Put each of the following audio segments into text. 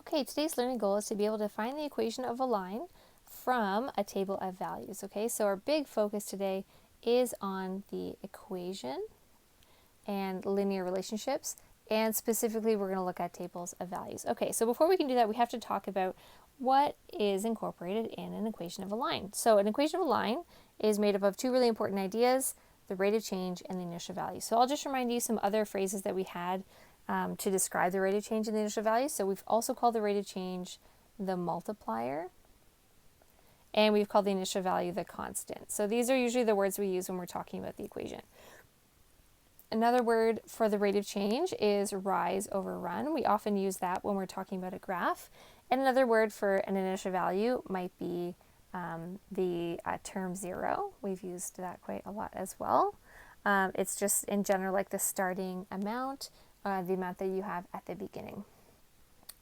Okay, today's learning goal is to be able to find the equation of a line from a table of values. Okay, so our big focus today is on the equation and linear relationships, and specifically we're going to look at tables of values. Okay, so before we can do that, we have to talk about what is incorporated in an equation of a line. So an equation of a line is made up of two really important ideas: the rate of change and the initial value. So I'll just remind you some other phrases that we had to describe the rate of change and the initial value. So we've also called the rate of change the multiplier, and we've called the initial value the constant. So these are usually the words we use when we're talking about the equation. Another word for the rate of change is rise over run. We often use that when we're talking about a graph. And another word for an initial value might be the term zero. We've used that quite a lot as well. It's just in general like the starting amount, the amount that you have at the beginning.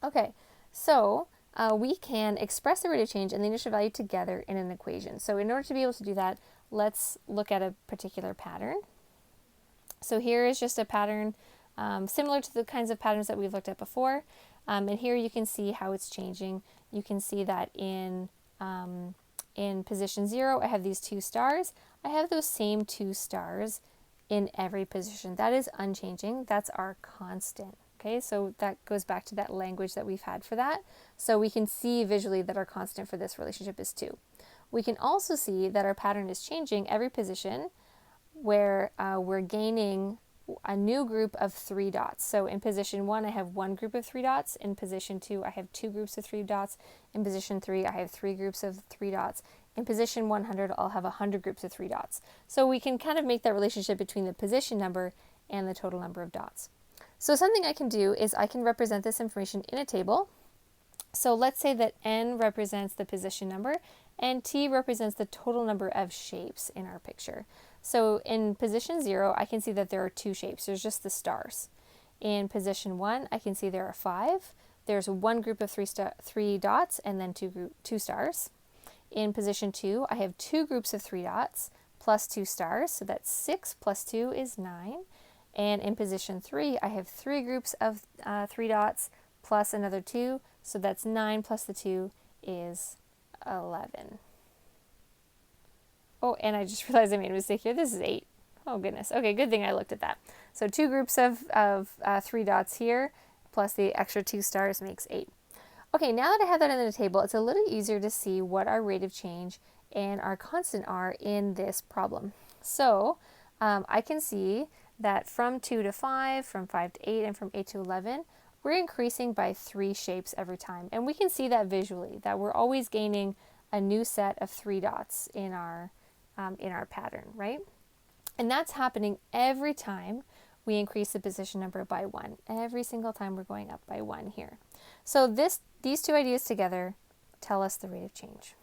Okay, so we can express the rate of change and the initial value together in an equation. So in order to be able to do that, let's look at a particular pattern. So here is just a pattern similar to the kinds of patterns that we've looked at before. And here you can see how it's changing. You can see that in position 0, I have these 2 stars. I have those same 2 stars in every position. That is unchanging. That's our constant. Okay, so that goes back to that language that we've had for that. So we can see visually that our constant for this relationship is 2. We can also see that our pattern is changing every position where we're gaining a new group of 3 dots. So in position 1, I have 1 group of 3 dots. In position 2, I have 2 groups of 3 dots. In position 3, I have 3 groups of 3 dots. In position 100, I'll have 100 groups of 3 dots. So we can kind of make that relationship between the position number and the total number of dots. So something I can do is I can represent this information in a table. So let's say that n represents the position number and t represents the total number of shapes in our picture. So in position 0, I can see that there are 2 shapes. There's just the stars. In position 1, I can see there are 5. There's 1 group of 3 dots and then 2 stars. In position 2, I have 2 groups of 3 dots plus 2 stars. So that's 6 plus 2 is 9. And in position 3, I have 3 groups of 3 dots plus another 2. So that's 9 plus the 2 is 11. Oh, and I just realized I made a mistake here. This is 8. Oh, goodness. Okay, good thing I looked at that. So 2 groups of 3 dots here, plus the extra 2 stars makes 8. Okay, now that I have that in the table, it's a little easier to see what our rate of change and our constant are in this problem. So I can see that from 2 to 5, from 5 to 8, and from 8 to 11, we're increasing by 3 shapes every time. And we can see that visually, that we're always gaining a new set of 3 dots in our pattern, right? And that's happening every time we increase the position number by 1. Every single time we're going up by 1 here. So these two ideas together tell us the rate of change.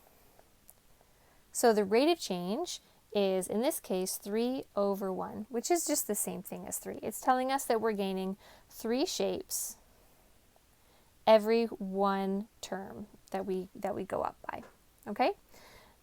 So the rate of change is, in this case, 3 over 1, which is just the same thing as 3. It's telling us that we're gaining 3 shapes every 1 term that we go up by, okay?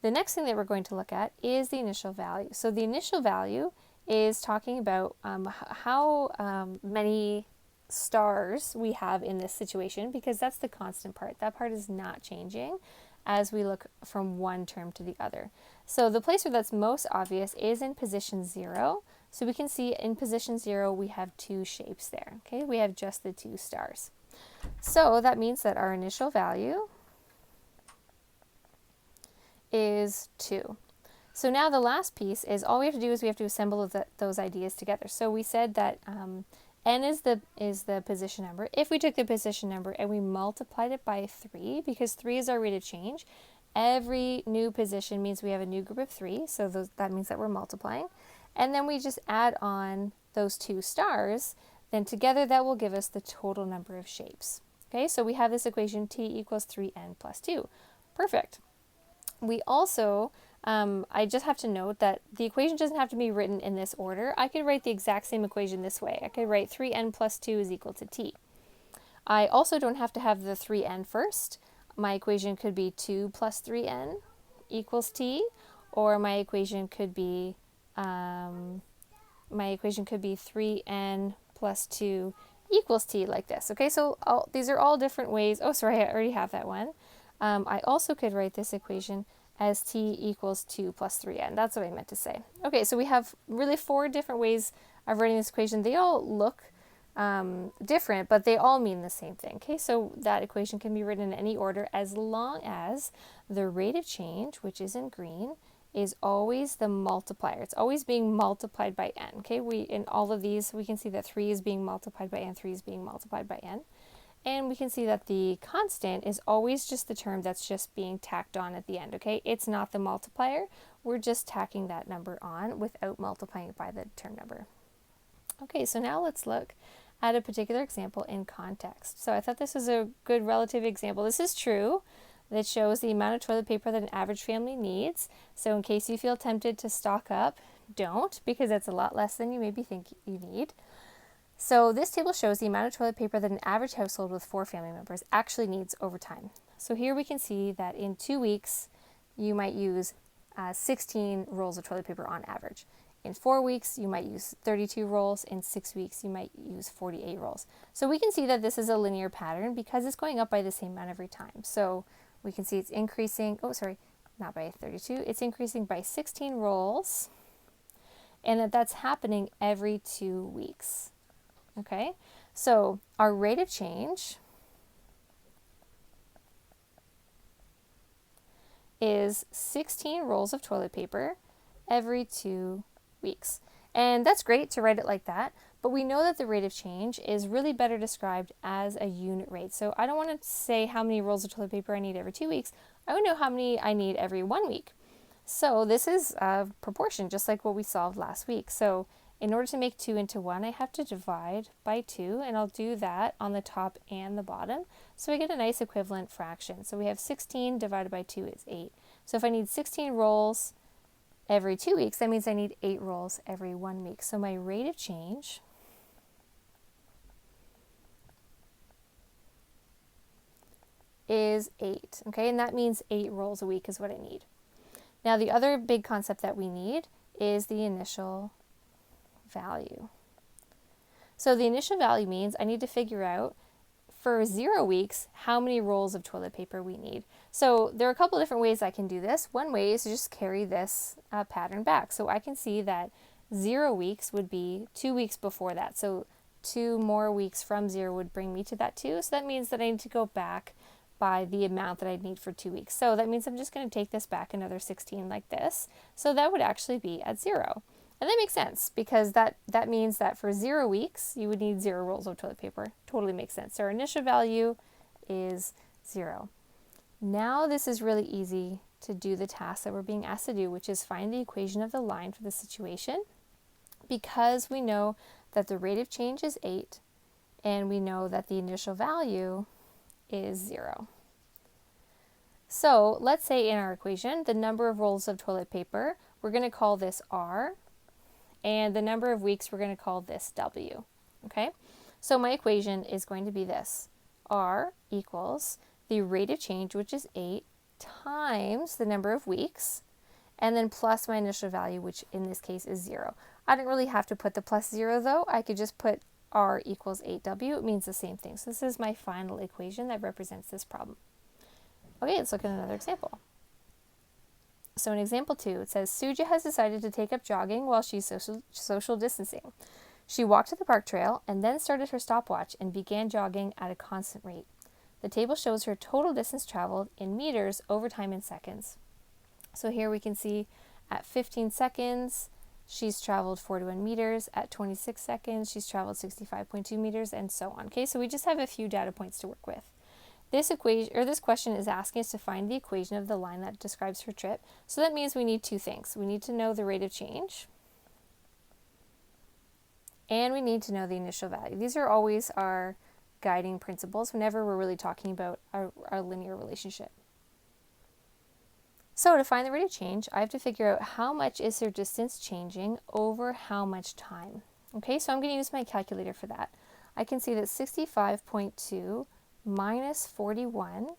The next thing that we're going to look at is the initial value. So the initial value is talking about how many stars we have in this situation, because that's the constant part. That part is not changing as we look from one term to the other. So the place where that's most obvious is in position 0. So we can see in position 0 we have 2 shapes there. Okay, we have just the 2 stars. So that means that our initial value is 2. So now the last piece is all we have to do is we have to assemble those ideas together. So we said that n is the position number. If we took the position number and we multiplied it by 3, because 3 is our rate of change, every new position means we have a new group of 3, so that means that we're multiplying. And then we just add on those 2 stars, then together that will give us the total number of shapes. Okay, so we have this equation t equals 3n plus 2. Perfect. We also, I just have to note that the equation doesn't have to be written in this order. I could write the exact same equation this way. I could write 3n plus 2 is equal to t. I also don't have to have the 3n first. My equation could be 2 plus 3n equals t, or my equation could be 3n plus 2 equals t like this. Okay, so these are all different ways. Oh, sorry, I already have that one. I also could write this equation as t equals 2 plus 3n. That's what I meant to say. Okay, so we have really 4 different ways of writing this equation. They all look different, but they all mean the same thing. Okay, so that equation can be written in any order as long as the rate of change, which is in green, is always the multiplier. It's always being multiplied by n. Okay, in all of these, we can see that 3 is being multiplied by n, 3 is being multiplied by n. And we can see that the constant is always just the term that's just being tacked on at the end, okay? It's not the multiplier. We're just tacking that number on without multiplying it by the term number. Okay, so now let's look at a particular example in context. So I thought this was a good relative example. This is true. That shows the amount of toilet paper that an average family needs. So in case you feel tempted to stock up, don't, because that's a lot less than you maybe think you need. So this table shows the amount of toilet paper that an average household with 4 family members actually needs over time. So here we can see that in 2 weeks, you might use 16 rolls of toilet paper on average. In 4 weeks, you might use 32 rolls. In 6 weeks, you might use 48 rolls. So we can see that this is a linear pattern because it's going up by the same amount every time. So we can see it's increasing, oh sorry, not by 32, it's increasing by 16 rolls, and that's happening every 2 weeks. Okay, so our rate of change is 16 rolls of toilet paper every 2 weeks. And that's great to write it like that, but we know that the rate of change is really better described as a unit rate. So I don't want to say how many rolls of toilet paper I need every 2 weeks. I would know how many I need every 1 week. So this is a proportion, just like what we solved last week. So in order to make 2 into 1, I have to divide by 2, and I'll do that on the top and the bottom. So I get a nice equivalent fraction. So we have 16 divided by 2 is 8. So if I need 16 rolls every 2 weeks, that means I need 8 rolls every 1 week. So my rate of change is 8, okay? And that means 8 rolls a week is what I need. Now the other big concept that we need is the initial value. So the initial value means I need to figure out for 0 weeks how many rolls of toilet paper we need. So there are a couple different ways I can do this. One way is to just carry this pattern back. So I can see that 0 weeks would be 2 weeks before that. So 2 more weeks from 0 would bring me to that 2. So that means that I need to go back by the amount that I need for 2 weeks. So that means I'm just going to take this back another 16 like this. So that would actually be at 0. And that makes sense because that means that for 0 weeks, you would need 0 rolls of toilet paper. Totally makes sense. So our initial value is 0. Now this is really easy to do the task that we're being asked to do, which is find the equation of the line for the situation, because we know that the rate of change is 8 and we know that the initial value is 0. So let's say in our equation, the number of rolls of toilet paper, we're going to call this R, and the number of weeks, we're going to call this W. Okay, so my equation is going to be this. R equals the rate of change, which is 8, times the number of weeks, and then plus my initial value, which in this case is 0. I don't really have to put the plus 0 though. I could just put R equals 8W. It means the same thing. So this is my final equation that represents this problem. Okay, let's look at another example. So in example 2, it says, Suja has decided to take up jogging while she's social distancing. She walked to the park trail and then started her stopwatch and began jogging at a constant rate. The table shows her total distance traveled in meters over time in seconds. So here we can see at 15 seconds, she's traveled 41 meters. At 26 seconds, she's traveled 65.2 meters, and so on. Okay, so we just have a few data points to work with. This equation, or this question, is asking us to find the equation of the line that describes her trip. So that means we need 2 things. We need to know the rate of change, and we need to know the initial value. These are always our guiding principles whenever we're really talking about our linear relationship. So to find the rate of change, I have to figure out how much is her distance changing over how much time. Okay, so I'm going to use my calculator for that. I can see that 65.2 minus 41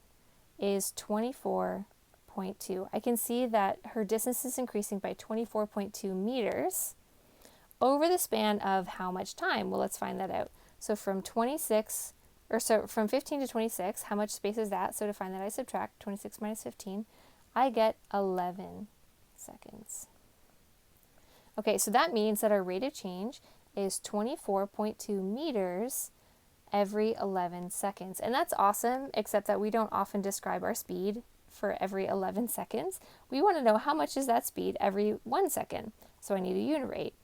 is 24.2. I can see that her distance is increasing by 24.2 meters over the span of how much time? Well, let's find that out. So from 15 to 26, how much space is that? So to find that, I subtract 26 minus 15. I get 11 seconds. Okay, so that means that our rate of change is 24.2 meters every 11 seconds. And that's awesome, except that we don't often describe our speed for every 11 seconds. We want to know how much is that speed every 1 second. So I need a unit rate.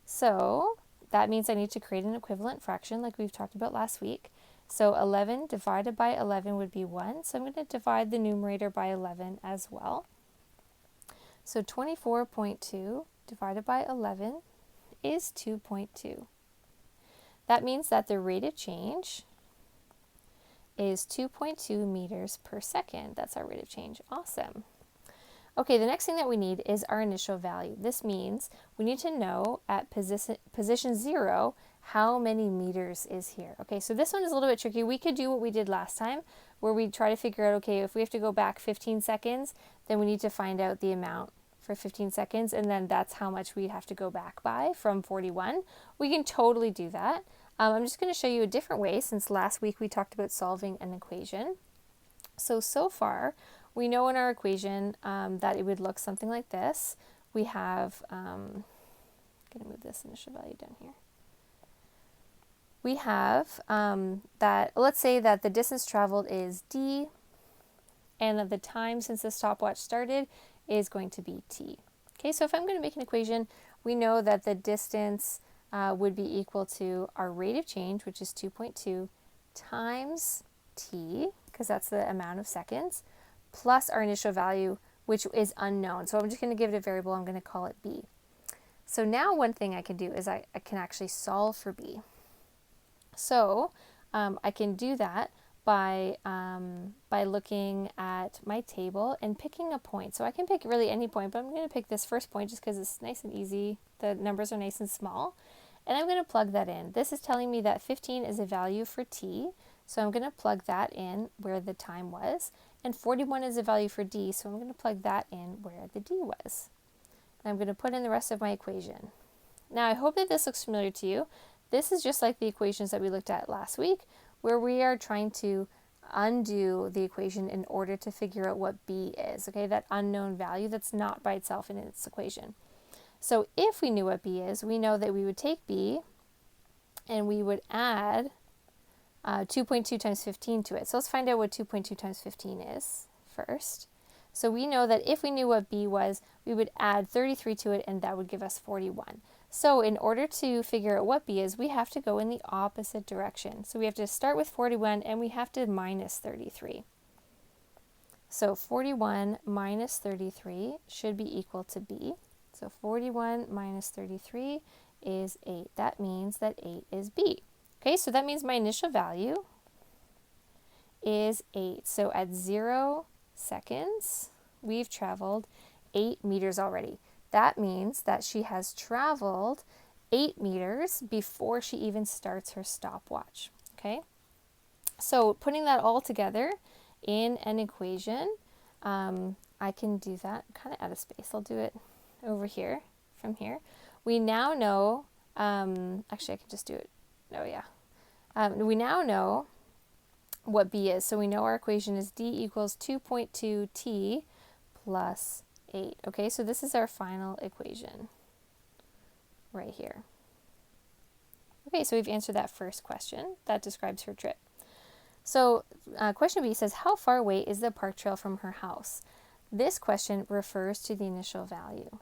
So that means I need to create an equivalent fraction like we've talked about last week. So 11 divided by 11 would be 1. So I'm going to divide the numerator by 11 as well. So 24.2 divided by 11 is 2.2. That means that the rate of change is 2.2 meters per second. That's our rate of change. Awesome. Okay, the next thing that we need is our initial value. This means we need to know at position 0 how many meters is here. Okay, so this one is a little bit tricky. We could do what we did last time where we try to figure out, okay, if we have to go back 15 seconds, then we need to find out the amount for 15 seconds, and then that's how much we'd have to go back by from 41. We can totally do that. I'm just going to show you a different way since last week we talked about solving an equation. So far, we know in our equation that it would look something like this. We have, I'm going to move this initial value down here. We have that, let's say that the distance traveled is d, and that the time since the stopwatch started is going to be t. Okay, so if I'm going to make an equation, we know that the distance would be equal to our rate of change, which is 2.2, times t, because that's the amount of seconds, plus our initial value, which is unknown. So I'm just going to give it a variable. I'm going to call it b. So now one thing I can do is I can actually solve for b. So I can do that by looking at my table and picking a point. So I can pick really any point, but I'm going to pick this first point just because it's nice and easy. The numbers are nice and small. And I'm going to plug that in. This is telling me that 15 is a value for t. So I'm going to plug that in where the time was. And 41 is a value for d. So I'm going to plug that in where the d was. And I'm going to put in the rest of my equation. Now I hope that this looks familiar to you. This is just like the equations that we looked at last week, where we are trying to undo the equation in order to figure out what b is, okay? That unknown value that's not by itself in its equation. So if we knew what b is, we know that we would take b and we would add 2.2 times 15 to it. So let's find out what 2.2 times 15 is first. So we know that if we knew what b was, we would add 33 to it, and that would give us 41. So in order to figure out what b is, we have to go in the opposite direction. So we have to start with 41 and we have to minus 33. So 41 minus 33 should be equal to b. So 41 minus 33 is 8. That means that 8 is b. Okay, so that means my initial value is 8. So at 0 seconds, we've traveled 8 meters already. That means that she has traveled 8 meters before she even starts her stopwatch. Okay, so putting that all together in an equation, I can do that kind of out of space. I'll do it over here, from here. We now know, actually I can just do it, oh yeah. We now know what b is. So we know our equation is d equals 2.2 t plus 8. Okay, so this is our final equation right here. Okay, so we've answered that first question. That describes her trip. So question B says, how far away is the park trail from her house? This question refers to the initial value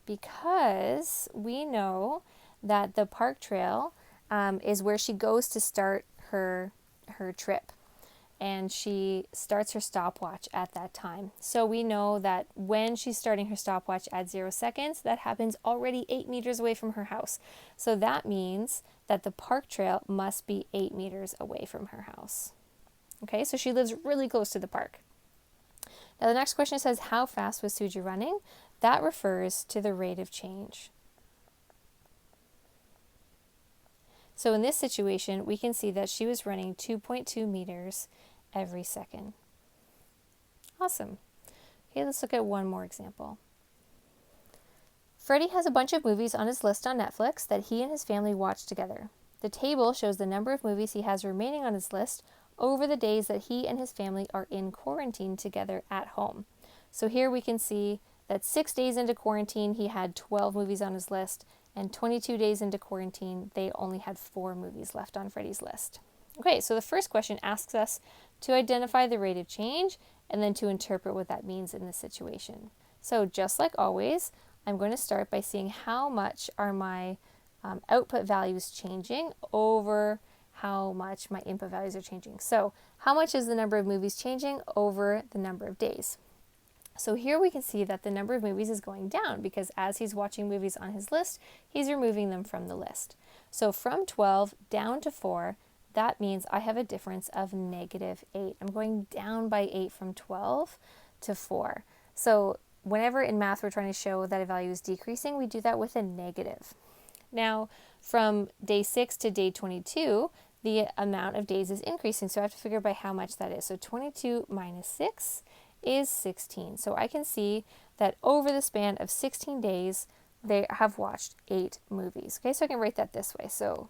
because we know that the park trail is where she goes to start her trip, and she starts her stopwatch at that time. So we know that when she's starting her stopwatch at 0 seconds, that happens already 8 meters away from her house. So that means that the park trail must be 8 meters away from her house. Okay, so she lives really close to the park. Now the next question says, how fast was Suji running? That refers to the rate of change. So in this situation, we can see that she was running 2.2 meters every second. Awesome. Okay, let's look at one more example. Freddie has a bunch of movies on his list on Netflix that he and his family watch together. The table shows the number of movies he has remaining on his list over the days that he and his family are in quarantine together at home. So here we can see that 6 days into quarantine, he had 12 movies on his list, and 22 days into quarantine, they only had 4 movies left on Freddie's list. Okay, so the first question asks us to identify the rate of change and then to interpret what that means in this situation. So just like always, I'm going to start by seeing how much are my output values changing over how much my input values are changing. So how much is the number of movies changing over the number of days? So here we can see that the number of movies is going down because as he's watching movies on his list, he's removing them from the list. So from 12 down to 4, that means I have a difference of -8. I'm going down by 8 from 12 to 4. So whenever in math we're trying to show that a value is decreasing, we do that with a negative. Now, from day 6 to day 22, the amount of days is increasing, so I have to figure out by how much that is. So 22 minus 6 is 16. So I can see that over the span of 16 days, they have watched 8 movies. Okay, so I can write that this way. So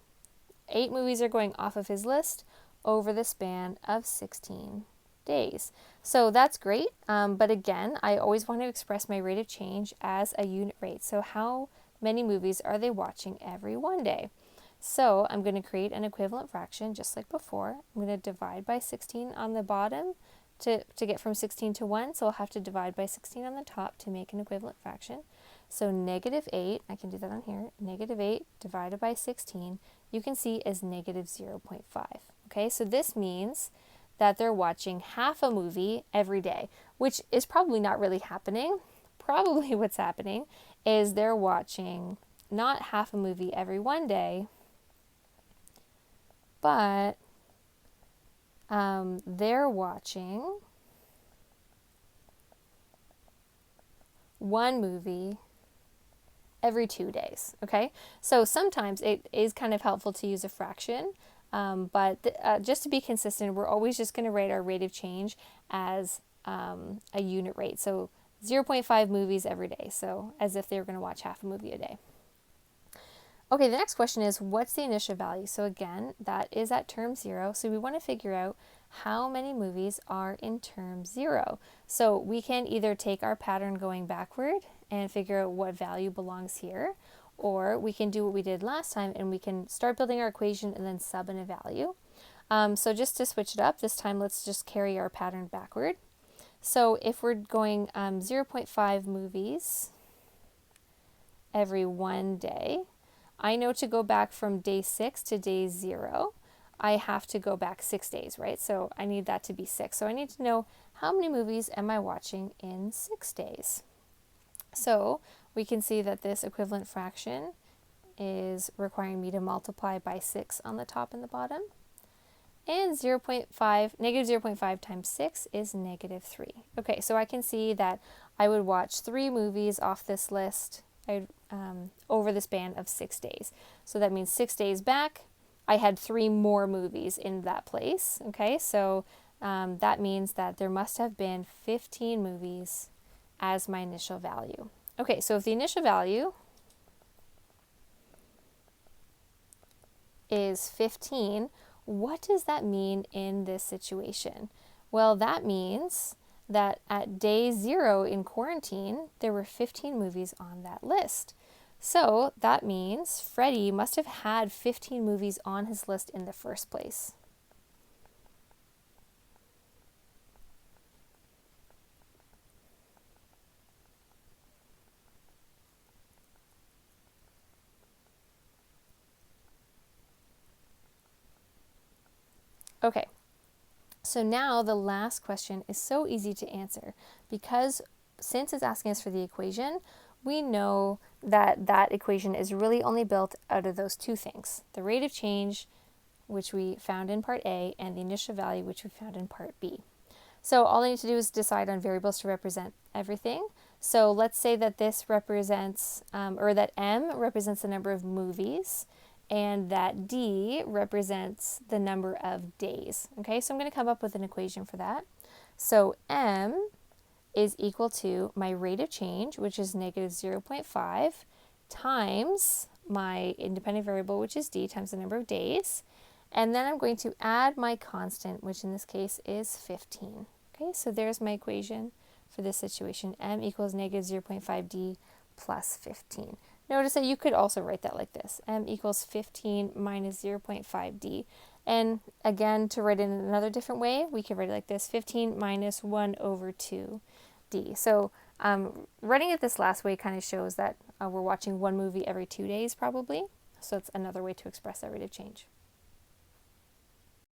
8 movies are going off of his list over the span of 16 days. So that's great, but again, I always want to express my rate of change as a unit rate. So how many movies are they watching every one day? So I'm going to create an equivalent fraction just like before. I'm going to divide by 16 on the bottom to get from 16 to 1. So I'll have to divide by 16 on the top to make an equivalent fraction. So -8, I can do that on here, -8 divided by 16, you can see is -0.5. Okay, so this means that they're watching half a movie every day, which is probably not really happening. Probably what's happening is they're watching not half a movie every one day, but they're watching one movie every 2 days, okay? So sometimes it is kind of helpful to use a fraction, but just to be consistent, we're always just going to write our rate of change as a unit rate. So 0.5 movies every day, so as if they were going to watch half a movie a day. Okay, the next question is, what's the initial value? So again, that is at term 0. So we want to figure out how many movies are in term 0. So we can either take our pattern going backward and figure out what value belongs here, or we can do what we did last time and we can start building our equation and then sub in a value. So just to switch it up, this time let's just carry our pattern backward. So if we're going 0.5 movies every one day, I know to go back from day 6 to day 0, I have to go back 6 days, right? So I need that to be 6. So I need to know how many movies am I watching in 6 days. So we can see that this equivalent fraction is requiring me to multiply by 6 on the top and the bottom. And -0.5 times 6 is -3. Okay, so I can see that I would watch 3 movies off this list over the span of 6 days. So that means 6 days back, I had 3 more movies in that place. Okay, so that means that there must have been 15 movies as my initial value. Okay, so if the initial value is 15, what does that mean in this situation? Well, that means that at day 0 in quarantine, there were 15 movies on that list. So that means Freddie must have had 15 movies on his list in the first place. Okay, so now the last question is so easy to answer because since it's asking us for the equation, we know that that equation is really only built out of those 2 things, the rate of change, which we found in part A, and the initial value, which we found in part B. So all I need to do is decide on variables to represent everything. So let's say that this represents, or that M represents the number of movies, and that D represents the number of days. Okay, so I'm going to come up with an equation for that. So M is equal to my rate of change, which is -0.5, times my independent variable, which is d, times the number of days. And then I'm going to add my constant, which in this case is 15. Okay, so there's my equation for this situation. M equals negative 0.5d plus 15. Notice that you could also write that like this. M equals 15 minus 0.5d. And again, to write it in another different way, we could write it like this. 15 minus 1 over 2d. So writing it this last way kind of shows that we're watching one movie every 2 days probably. So it's another way to express that rate of change.